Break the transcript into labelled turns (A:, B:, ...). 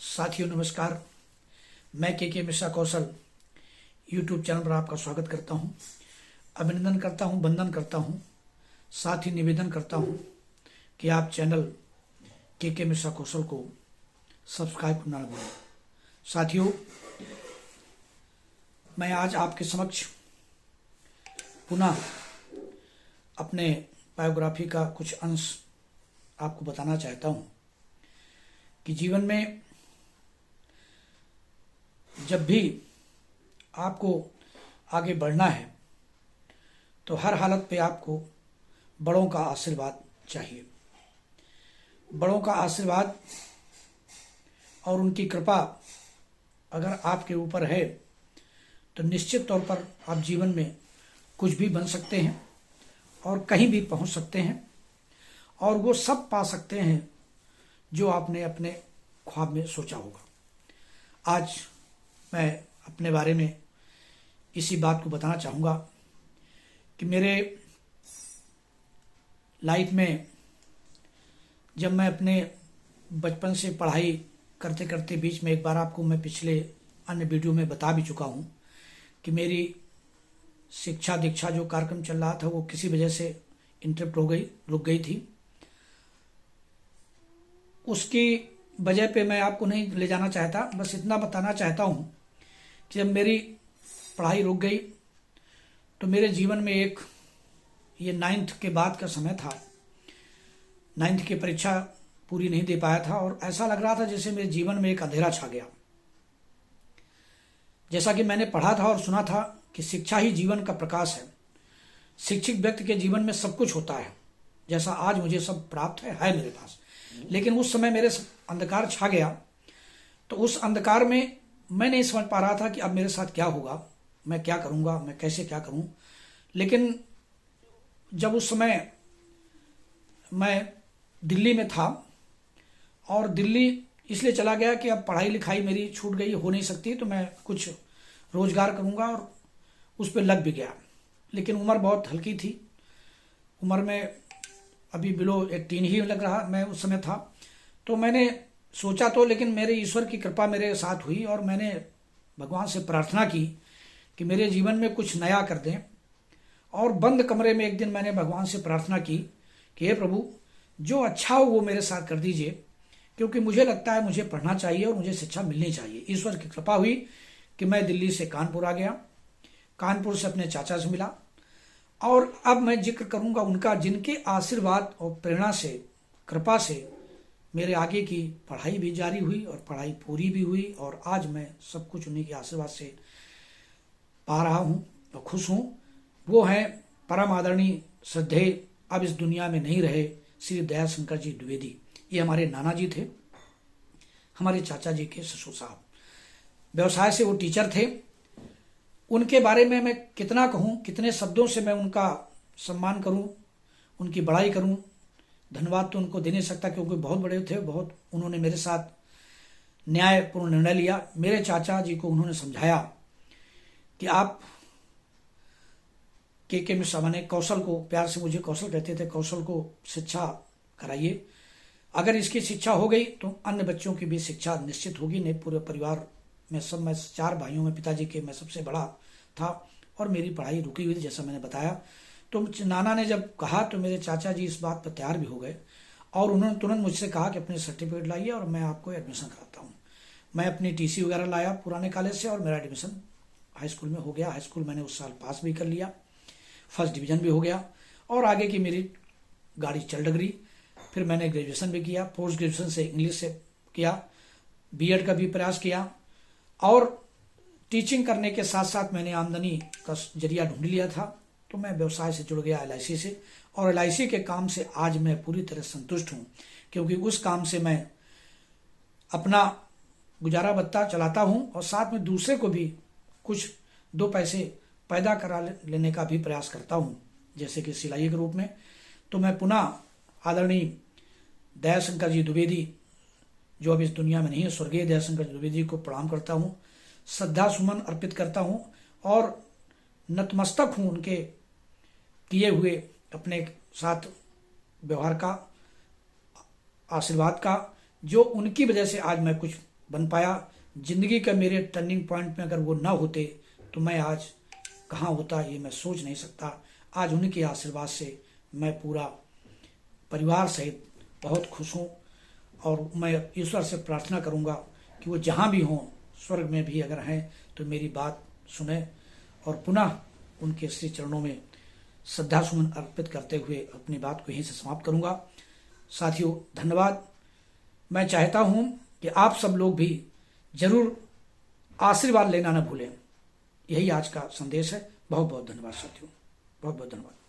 A: साथियों नमस्कार। मैं के मिश्रा कौशल यूट्यूब चैनल पर आपका स्वागत करता हूं। अभिनंदन करता हूं, वंदन करता हूं, साथ ही निवेदन करता हूं कि आप चैनल के मिश्रा कौशल को सब्सक्राइब करना न भूलें। साथियों, मैं आज आपके समक्ष पुनः अपने बायोग्राफी का कुछ अंश आपको बताना चाहता हूं कि जीवन में जब भी आपको आगे बढ़ना है तो हर हालत पे आपको बड़ों का आशीर्वाद चाहिए। बड़ों का आशीर्वाद और उनकी कृपा अगर आपके ऊपर है तो निश्चित तौर पर आप जीवन में कुछ भी बन सकते हैं और कहीं भी पहुंच सकते हैं और वो सब पा सकते हैं जो आपने अपने ख्वाब में सोचा होगा। आज मैं अपने बारे में इसी बात को बताना चाहूँगा कि मेरे लाइफ में जब मैं अपने बचपन से पढ़ाई करते करते बीच में एक बार आपको मैं पिछले अन्य वीडियो में बता भी चुका हूँ कि मेरी शिक्षा दीक्षा जो कार्यक्रम चल रहा था वो किसी वजह से इंटरप्ट हो गई, रुक गई थी। उसकी वजह पे मैं आपको नहीं ले जाना चाहता, बस इतना बताना चाहता हूँ कि जब मेरी पढ़ाई रुक गई तो मेरे जीवन में एक ये 9th के बाद का समय था। 9th की परीक्षा पूरी नहीं दे पाया था और ऐसा लग रहा था जैसे मेरे जीवन में एक अंधेरा छा गया। जैसा कि मैंने पढ़ा था और सुना था कि शिक्षा ही जीवन का प्रकाश है। शिक्षित व्यक्ति के जीवन में सब कुछ होता है, जैसा आज मुझे सब प्राप्त है मेरे पास। लेकिन उस समय मेरे अंधकार छा गया, तो उस अंधकार में मैं नहीं समझ पा रहा था कि अब मेरे साथ क्या होगा, मैं क्या करूंगा, मैं कैसे क्या करूं। लेकिन जब उस समय मैं दिल्ली में था और दिल्ली इसलिए चला गया कि अब पढ़ाई लिखाई मेरी छूट गई, हो नहीं सकती, तो मैं कुछ रोजगार करूंगा और उस पर लग भी गया। लेकिन उम्र बहुत हल्की थी, उम्र में अभी बिलो 18 ही लग रहा मैं उस समय था। तो मैंने सोचा तो, लेकिन मेरे ईश्वर की कृपा मेरे साथ हुई और मैंने भगवान से प्रार्थना की कि मेरे जीवन में कुछ नया कर दें। और बंद कमरे में एक दिन मैंने भगवान से प्रार्थना की कि हे प्रभु, जो अच्छा हो वो मेरे साथ कर दीजिए, क्योंकि मुझे लगता है मुझे पढ़ना चाहिए और मुझे शिक्षा मिलनी चाहिए। ईश्वर की कृपा हुई कि मैं दिल्ली से कानपुर आ गया। कानपुर से अपने चाचा से मिला और अब मैं जिक्र करूंगा उनका, जिनके आशीर्वाद और प्रेरणा से, कृपा से मेरे आगे की पढ़ाई भी जारी हुई और पढ़ाई पूरी भी हुई और आज मैं सब कुछ उन्हीं के आशीर्वाद से पा रहा हूं और खुश हूं। वो हैं परम आदरणीय श्रद्धेय, अब इस दुनिया में नहीं रहे, श्री दयाशंकर जी द्विवेदी। ये हमारे नाना जी थे, हमारे चाचा जी के ससुर साहब। व्यवसाय से वो टीचर थे। उनके बारे में मैं कितना कहूँ, कितने शब्दों से मैं उनका सम्मान करूँ, उनकी बड़ाई करूँ। धन्यवाद तो उनको दे नहीं सकता क्योंकि बहुत बड़े थे, बहुत उन्होंने मेरे साथ न्यायपूर्ण निर्णय लिया। मेरे चाचा जी को उन्होंने समझाया कि आप के मिश्रा, माने कौशल को, प्यार से मुझे कौशल कहते थे, कौशल को शिक्षा कराइए। अगर इसकी शिक्षा हो गई तो अन्य बच्चों की भी शिक्षा निश्चित होगी। नहीं, पूरे परिवार में सब, मैं 4 भाइयों में पिताजी के मैं सबसे बड़ा था और मेरी पढ़ाई रुकी हुई थी, जैसा मैंने बताया। तो नाना ने जब कहा तो मेरे चाचा जी इस बात पर तैयार भी हो गए और उन्होंने तुरंत मुझसे कहा कि अपने सर्टिफिकेट लाइए और मैं आपको एडमिशन कराता हूँ। मैं अपनी टीसी वगैरह लाया पुराने कॉलेज से और मेरा एडमिशन हाई स्कूल में हो गया। हाई स्कूल मैंने उस साल पास भी कर लिया, फर्स्ट डिवीजन भी हो गया और आगे की मेरी गाड़ी चल डगरी। फिर मैंने ग्रेजुएशन भी किया, पोस्ट ग्रेजुएशन से इंग्लिश से किया, बीएड का भी प्रयास किया और टीचिंग करने के साथ साथ मैंने आमदनी का जरिया ढूंढ लिया था। तो मैं व्यवसाय से जुड़ गया LIC से और LIC के काम से आज मैं पूरी तरह संतुष्ट हूँ, क्योंकि उस काम से मैं अपना गुजारा भत्ता चलाता हूँ और साथ में दूसरे को भी कुछ 2 पैसे पैदा करा लेने का भी प्रयास करता हूँ, जैसे कि सिलाई के रूप में। तो मैं पुनः आदरणीय दयाशंकर जी द्विवेदी, जो अब इस दुनिया में नहीं है, स्वर्गीय दयाशंकर द्विवेदी को प्रणाम करता हूँ, श्रद्धा सुमन अर्पित करता हूँ और नतमस्तक हूँ उनके किए हुए अपने साथ व्यवहार का, आशीर्वाद का, जो उनकी वजह से आज मैं कुछ बन पाया। जिंदगी का मेरे टर्निंग पॉइंट में अगर वो ना होते तो मैं आज कहाँ होता ये मैं सोच नहीं सकता। आज उनके आशीर्वाद से मैं पूरा परिवार सहित बहुत खुश हूँ और मैं ईश्वर से प्रार्थना करूँगा कि वो जहाँ भी हों, स्वर्ग में भी अगर हैं तो मेरी बात सुने और पुनः उनके श्री चरणों में श्रद्धा सुमन अर्पित करते हुए अपनी बात को यहीं से समाप्त करूँगा। साथियों धन्यवाद। मैं चाहता हूँ कि आप सब लोग भी जरूर आशीर्वाद लेना न भूलें। यही आज का संदेश है। बहुत बहुत धन्यवाद साथियों, बहुत बहुत धन्यवाद।